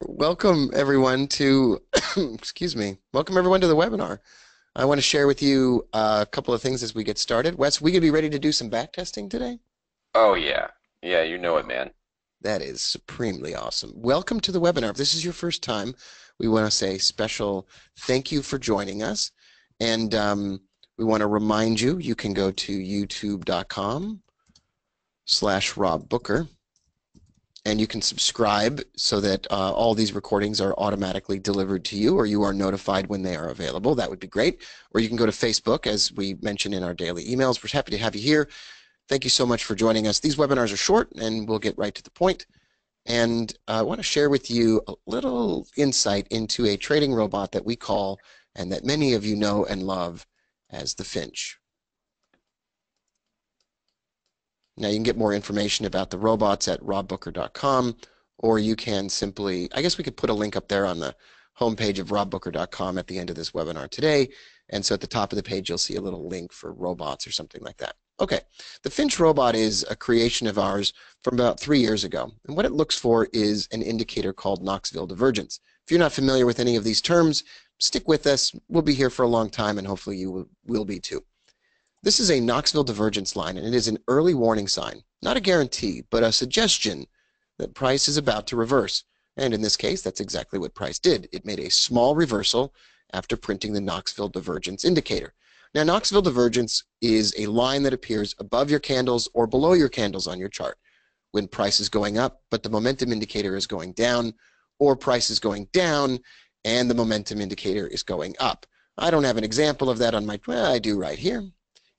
Welcome everyone to, excuse me, welcome everyone to the webinar. I want to share with you a couple of things as we get started. Wes, we gonna be ready to do some back testing today? Oh yeah. Yeah, you know it, man. That is supremely awesome. Welcome to the webinar. If this is your first time, we want to say special thank you for joining us. And we want to remind you, you can go to youtube.com/Rob Booker. And you can subscribe so that all these recordings are automatically delivered to you, or you are notified when they are available. That would be great. Or you can go to Facebook, as we mentioned in our daily emails. We're happy to have you here. Thank you so much for joining us. These webinars are short, and we'll get right to the point. And I want to share with you a little insight into a trading robot that we call, and that many of you know and love, as the Finch. Now, you can get more information about the robots at robbooker.com, or you can simply, I guess we could put a link up there on the homepage of robbooker.com at the end of this webinar today. And so at the top of the page, you'll see a little link for robots or something like that. Okay, the Finch robot is a creation of ours from about 3 years ago. And what it looks for is an indicator called Knoxville divergence. If you're not familiar with any of these terms, stick with us. We'll be here for a long time, and hopefully you will be too. This is a Knoxville divergence line, and it is an early warning sign, not a guarantee, but a suggestion that price is about to reverse. And in this case, that's exactly what price did. It made a small reversal after printing the Knoxville divergence indicator. Now, Knoxville divergence is a line that appears above your candles or below your candles on your chart when price is going up, but the momentum indicator is going down, or price is going down and the momentum indicator is going up. I don't have an example of that on my, well, I do right here.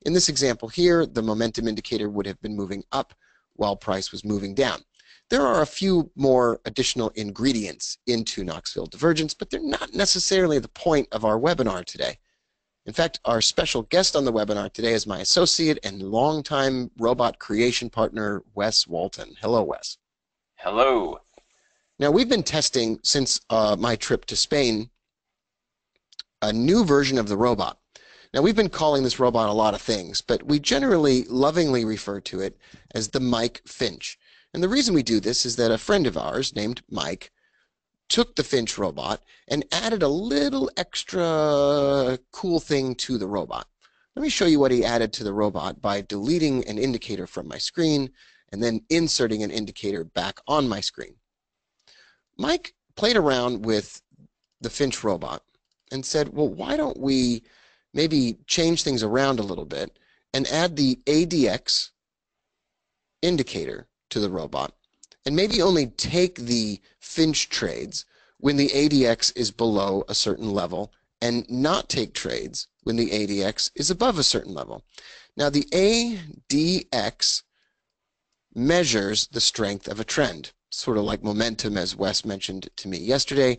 In this example here, the momentum indicator would have been moving up while price was moving down. There are a few more additional ingredients into Knoxville divergence, but they're not necessarily the point of our webinar today. In fact, our special guest on the webinar today is my associate and longtime robot creation partner, Wes Walton. Hello, Wes. Hello. Now, we've been testing since my trip to Spain a new version of the robot. Now, we've been calling this robot a lot of things, but we generally lovingly refer to it as the Mike Finch. And the reason we do this is that a friend of ours named Mike took the Finch robot and added a little extra cool thing to the robot. Let me show you what he added to the robot by deleting an indicator from my screen and then inserting an indicator back on my screen. Mike played around with the Finch robot and said, well, why don't we maybe change things around a little bit and add the ADX indicator to the robot, and maybe only take the Finch trades when the ADX is below a certain level and not take trades when the ADX is above a certain level. Now, the ADX measures the strength of a trend, sort of like momentum, as Wes mentioned to me yesterday.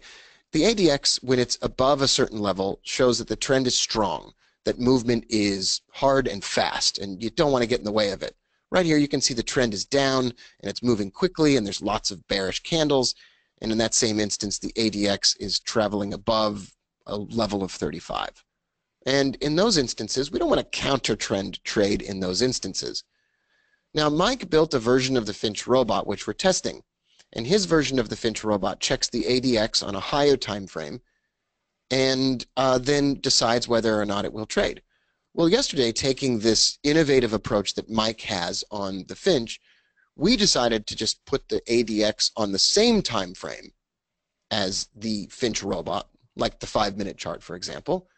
The ADX, when it's above a certain level, shows that the trend is strong, that movement is hard and fast, and you don't want to get in the way of it. Right here, you can see the trend is down, and it's moving quickly, and there's lots of bearish candles. And in that same instance, the ADX is traveling above a level of 35. And in those instances, we don't want to counter-trend trade in those instances. Now, Mike built a version of the Finch robot, which we're testing. And his version of the Finch robot checks the ADX on a higher time frame and then decides whether or not it will trade. Well, yesterday, taking this innovative approach that Mike has on the Finch, we decided to just put the ADX on the same time frame as the Finch robot, like the 5-minute chart, for example.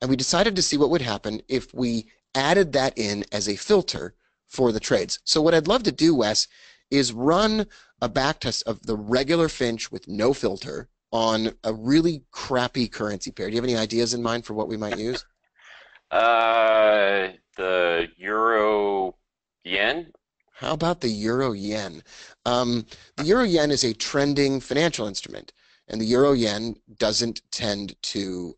And we decided to see what would happen if we added that in as a filter for the trades. So what I'd love to do, Wes, is run a backtest of the regular Finch with no filter on a really crappy currency pair. Do you have any ideas in mind for what we might use? The Euro Yen. How about the Euro Yen? The Euro Yen is a trending financial instrument, and the Euro Yen doesn't tend to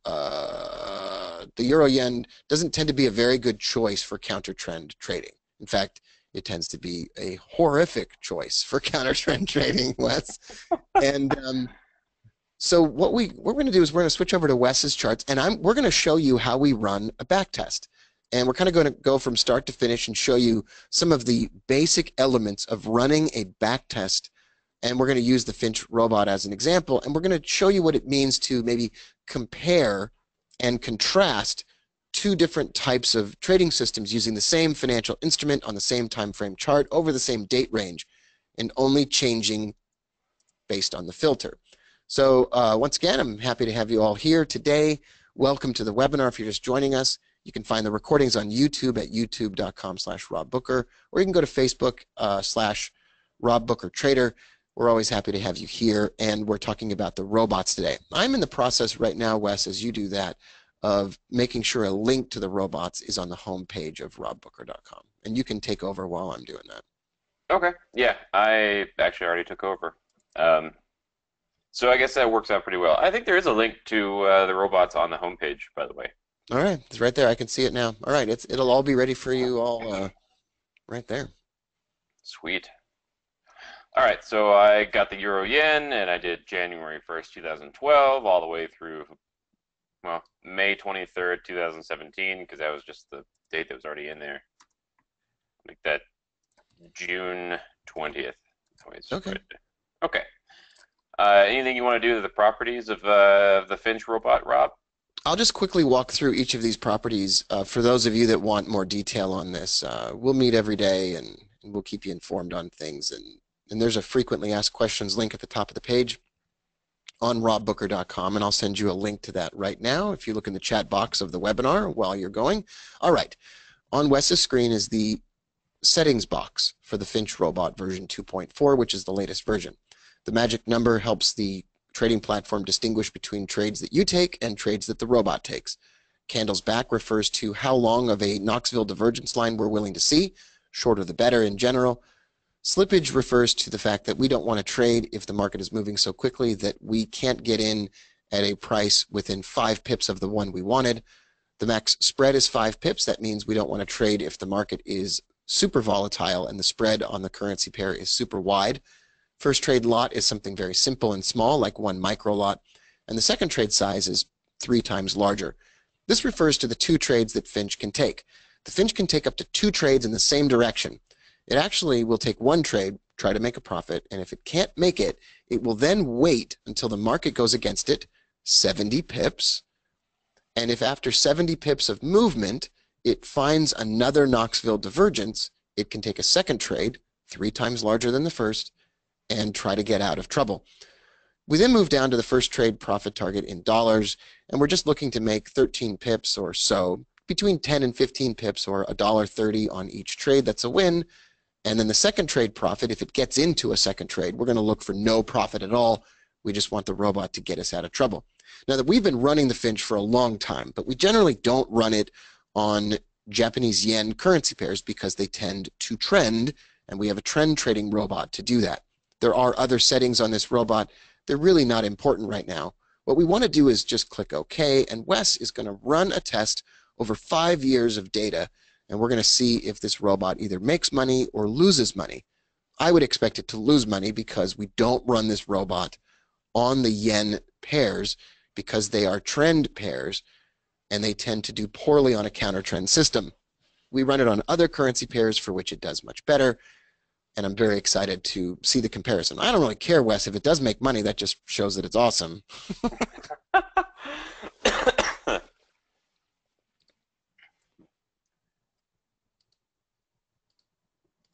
be a very good choice for counter trend trading. In fact, it tends to be a horrific choice for counter trend trading, Wes. And so what we're going to do is we're going to switch over to Wes's charts, and we're going to show you how we run a back test. And we're kind of going to go from start to finish and show you some of the basic elements of running a back test And we're going to use the Finch robot as an example, and we're going to show you what it means to maybe compare and contrast two different types of trading systems using the same financial instrument on the same time frame chart over the same date range and only changing based on the filter. So once again, I'm happy to have you all here today. Welcome to the webinar. If you're just joining us, you can find the recordings on YouTube at youtube.com/RobBooker, or you can go to Facebook /RobBookerTrader. We're always happy to have you here, and we're talking about the robots today. I'm in the process right now, Wes, as you do that, of making sure a link to the robots is on the home page of robbooker.com, and you can take over while I'm doing that. Okay. Yeah, I actually already took over. So I guess that works out pretty well. I think there is a link to the robots on the homepage, by the way. All right, it's right there. I can see it now. All right, it'll all be ready for you all right there. Sweet. All right, so I got the Euro Yen, and I did January 1st, 2012, all the way through, well, May 23rd, 2017, because that was just the date that was already in there. Make that June 20th. Okay. Okay. Anything you want to do to the properties of the Finch robot, Rob? I'll just quickly walk through each of these properties for those of you that want more detail on this. We'll meet every day, and we'll keep you informed on things. And there's a frequently asked questions link at the top of the page on robbooker.com, and I'll send you a link to that right now if you look in the chat box of the webinar while you're going. All right. On Wes's screen is the settings box for the Finch robot version 2.4, which is the latest version. The magic number helps the trading platform distinguish between trades that you take and trades that the robot takes. Candles back refers to how long of a Knoxville divergence line we're willing to see, shorter the better in general. Slippage refers to the fact that we don't want to trade if the market is moving so quickly that we can't get in at a price within 5 pips of the one we wanted. The max spread is 5 pips. That means we don't want to trade if the market is super volatile and the spread on the currency pair is super wide. First trade lot is something very simple and small, like 1 micro lot, and the second trade size is 3 times larger. This refers to the 2 trades that Finch can take. The Finch can take up to 2 trades in the same direction. It actually will take 1 trade, try to make a profit, and if it can't make it, it will then wait until the market goes against it, 70 pips, and if after 70 pips of movement, it finds another Knoxville divergence, it can take a second trade, 3 times larger than the first, and try to get out of trouble. We then move down to the first trade profit target in dollars, and we're just looking to make 13 pips or so, between 10 and 15 pips or $1.30 on each trade. That's a win. And then the second trade profit, if it gets into a second trade, we're going to look for no profit at all. We just want the robot to get us out of trouble. Now that we've been running the Finch for a long time, but we generally don't run it on Japanese yen currency pairs because they tend to trend, and we have a trend trading robot to do that. There are other settings on this robot. They're really not important right now. What we want to do is just click OK, and Wes is going to run a test over 5 years of data, and we're going to see if this robot either makes money or loses money. I would expect it to lose money because we don't run this robot on the yen pairs because they are trend pairs, and they tend to do poorly on a counter-trend system. We run it on other currency pairs for which it does much better, and I'm very excited to see the comparison. I don't really care, Wes, if it does make money. That just shows that it's awesome.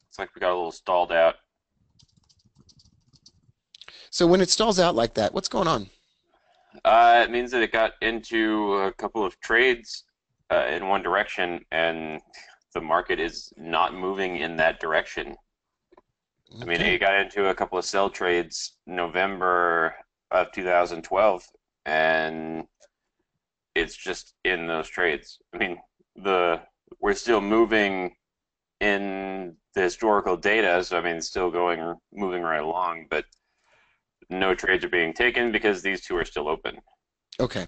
It's like we got a little stalled out. So when it stalls out like that, what's going on? It means that it got into a couple of trades in one direction, and the market is not moving in that direction. Okay. I mean, it got into a couple of sell trades November of 2012, and it's just in those trades. I mean, we're still moving in the historical data, so I mean, it's still moving right along, but no trades are being taken because these two are still open. Okay.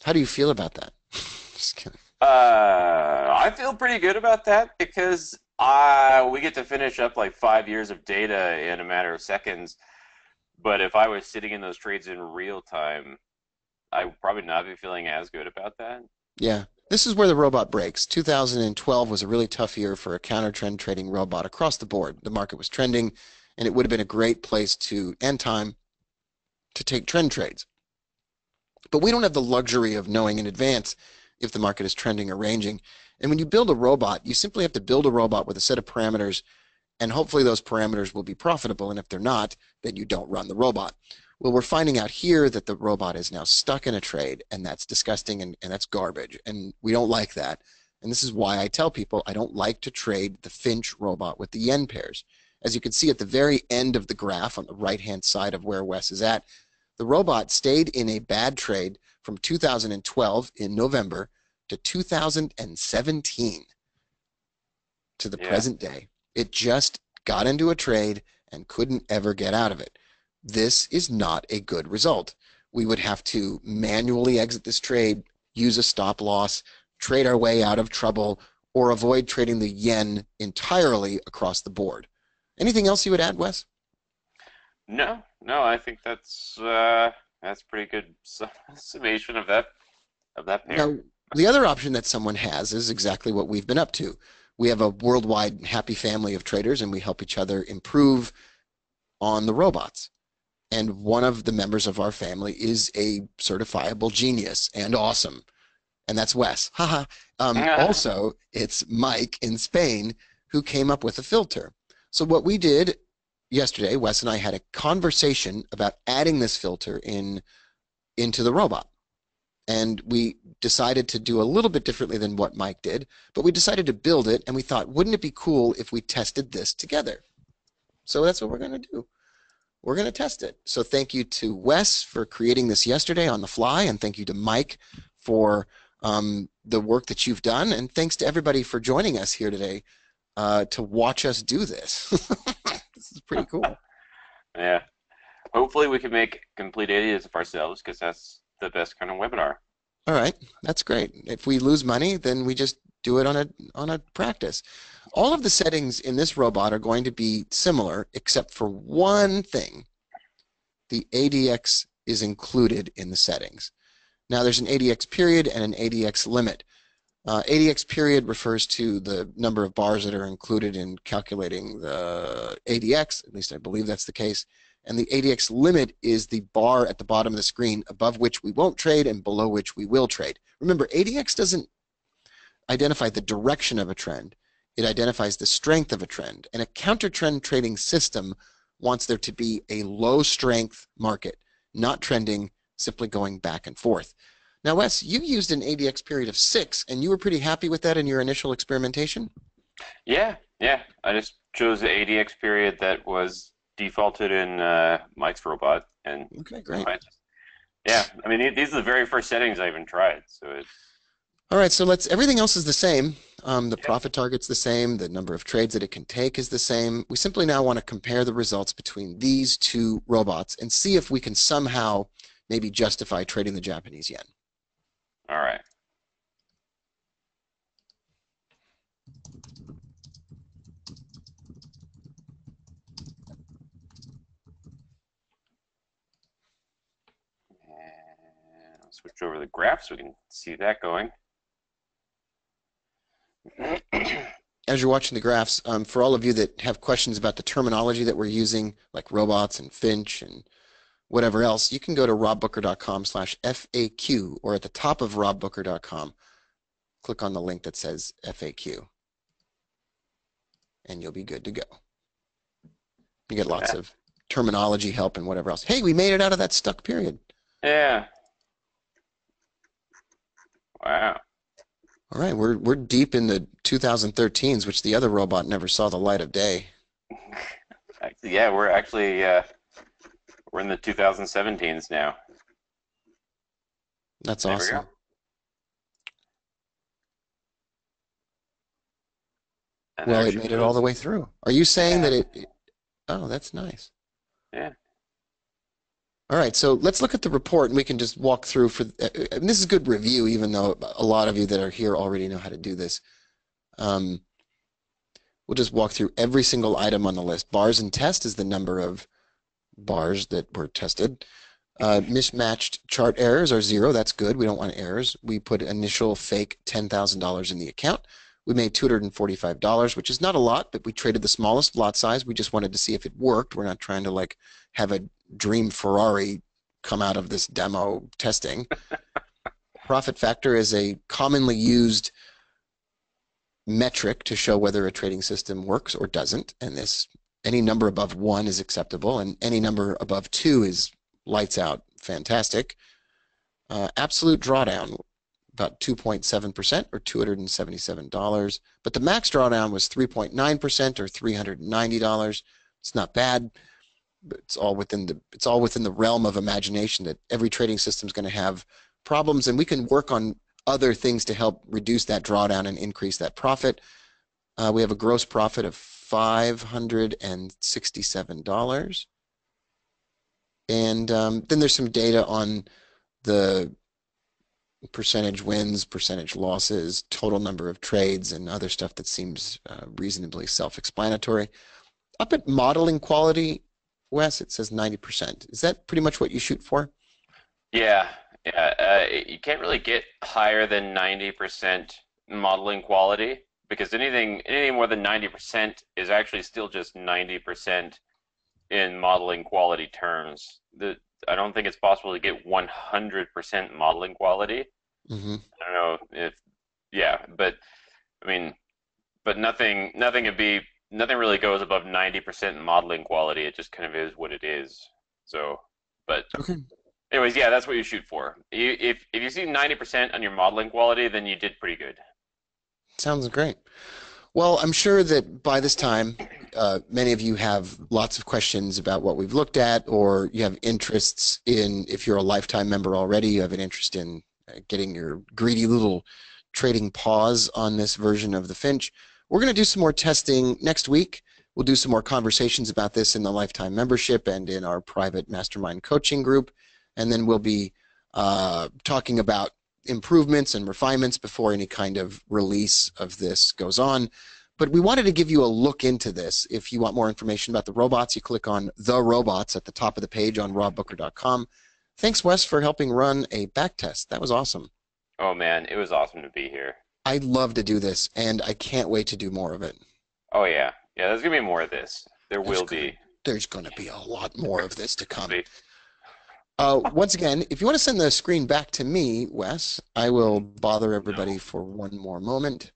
How do you feel about that? Just kidding. I feel pretty good about that because we get to finish up like 5 years of data in a matter of seconds. But if I was sitting in those trades in real time, I would probably not be feeling as good about that. Yeah. This is where the robot breaks. 2012 was a really tough year for a counter-trend trading robot across the board. The market was trending, and it would have been a great place to end time to take trend trades. But we don't have the luxury of knowing in advance if the market is trending or ranging. And when you build a robot, you simply have to build a robot with a set of parameters, and hopefully those parameters will be profitable. And if they're not, then you don't run the robot. Well, we're finding out here that the robot is now stuck in a trade, and that's disgusting, and that's garbage, and we don't like that. And this is why I tell people I don't like to trade the Finch robot with the yen pairs. As you can see at the very end of the graph on the right-hand side of where Wes is at, the robot stayed in a bad trade from 2012 in November to 2017 to the present day. It just got into a trade and couldn't ever get out of it. This is not a good result. We would have to manually exit this trade, use a stop loss, trade our way out of trouble, or avoid trading the yen entirely across the board. Anything else you would add, Wes? No, I think that's pretty good summation of that pair. Now, the other option that someone has is exactly what we've been up to. We have a worldwide happy family of traders, and we help each other improve on the robots. And one of the members of our family is a certifiable genius and awesome, and that's Wes. Also, it's Mike in Spain who came up with a filter. So what we did yesterday, Wes and I had a conversation about adding this filter into the robot. And we decided to do a little bit differently than what Mike did, but we decided to build it, and we thought, wouldn't it be cool if we tested this together? So that's what we're going to do. We're going to test it. So thank you to Wes for creating this yesterday on the fly, and thank you to Mike for the work that you've done, and thanks to everybody for joining us here today to watch us do this. This is pretty cool. Yeah. Hopefully we can make complete idiots of ourselves, because that's the best kind of webinar. All right, that's great. If we lose money, then we just do it on a practice. All of the settings in this robot are going to be similar, except for one thing. The ADX is included in the settings. Now there's an ADX period and an ADX limit. ADX period refers to the number of bars that are included in calculating the ADX, at least I believe that's the case. And the ADX limit is the bar at the bottom of the screen above which we won't trade and below which we will trade. Remember, ADX doesn't identify the direction of a trend. It identifies the strength of a trend. And a counter-trend trading system wants there to be a low-strength market, not trending, simply going back and forth. Now, Wes, you used an ADX period of 6, and you were pretty happy with that in your initial experimentation? Yeah. I just chose the ADX period that was defaulted in Mike's robot, and okay, great. Yeah, I mean these are the very first settings I even tried. So it's all right. So everything else is the same. The profit target's the same. The number of trades that it can take is the same. We simply now want to compare the results between these two robots and see if we can somehow maybe justify trading the Japanese yen. All right. Switch over the graph so we can see that going. As you're watching the graphs, for all of you that have questions about the terminology that we're using, like robots and Finch and whatever else, you can go to robbooker.com/FAQ, or at the top of robbooker.com, click on the link that says FAQ, and you'll be good to go. You get lots of terminology help and whatever else. Hey, we made it out of that stuck period. Yeah. Wow. All right, we're deep in the 2013s, which the other robot never saw the light of day. Yeah, we're actually we're in the 2017s now. That's awesome. Well, it made it all the way through. Are you saying that it? Oh, that's nice. Yeah. All right, so let's look at the report, and we can just walk through and this is good review, even though a lot of you that are here already know how to do this. We'll just walk through every single item on the list. Bars and test is the number of bars that were tested. Mismatched chart errors are 0. That's good. We don't want errors. We put initial fake $10,000 in the account. We made $245, which is not a lot, but we traded the smallest lot size. We just wanted to see if it worked. We're not trying to like have a dream Ferrari come out of this demo testing. Profit factor is a commonly used metric to show whether a trading system works or doesn't. And any number above 1 is acceptable, and any number above 2 is lights out fantastic. Absolute drawdown, about 2.7% or $277. But the max drawdown was 3.9% or $390. It's not bad, but it's all within the realm of imagination that every trading system is going to have problems, and we can work on other things to help reduce that drawdown and increase that profit. We have a gross profit of $567. And then there's some data on the percentage wins, percentage losses, total number of trades, and other stuff that seems reasonably self-explanatory. Up at modeling quality, Wes, it says 90%. Is that pretty much what you shoot for? Yeah, yeah. You can't really get higher than 90% modeling quality because anything more than 90% is actually still just 90% in modeling quality terms. I don't think it's possible to get 100% modeling quality. Mm-hmm. I don't know if, yeah, but I mean, but nothing really goes above 90% modeling quality. It just kind of is what it is. So, but Okay. anyways, yeah, that's what you shoot for. If you see 90% on your modeling quality, then you did pretty good. Sounds great. Well, I'm sure that by this time, many of you have lots of questions about what we've looked at, or you have interests in, if you're a lifetime member already, you have an interest in getting your greedy little trading paws on this version of the Finch. We're going to do some more testing next week. We'll do some more conversations about this in the lifetime membership and in our private mastermind coaching group. And then we'll be talking about improvements and refinements before any kind of release of this goes on. But we wanted to give you a look into this. If you want more information about the robots, you click on the robots at the top of the page on robbooker.com. Thanks, Wes, for helping run a back test. That was awesome. Oh man, it was awesome to be here. I'd love to do this, and I can't wait to do more of it. Oh yeah, yeah. There's gonna be more of this. There's going to be a lot more of this to come. be. Once again, if you want to send the screen back to me, Wes, I will bother everybody for one more moment.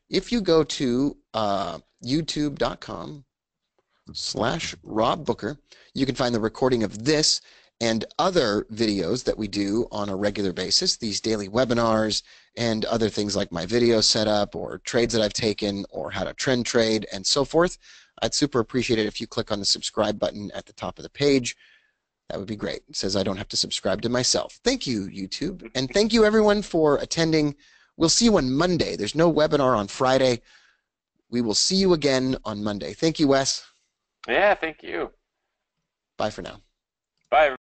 If you go to youtube.com/Rob Booker, you can find the recording of this and other videos that we do on a regular basis, these daily webinars and other things like my video setup or trades that I've taken or how to trend trade and so forth. I'd super appreciate it if you click on the subscribe button at the top of the page. That would be great. It says I don't have to subscribe to myself. Thank you, YouTube. And thank you, everyone, for attending. We'll see you on Monday. There's no webinar on Friday. We will see you again on Monday. Thank you, Wes. Yeah, thank you. Bye for now. Bye.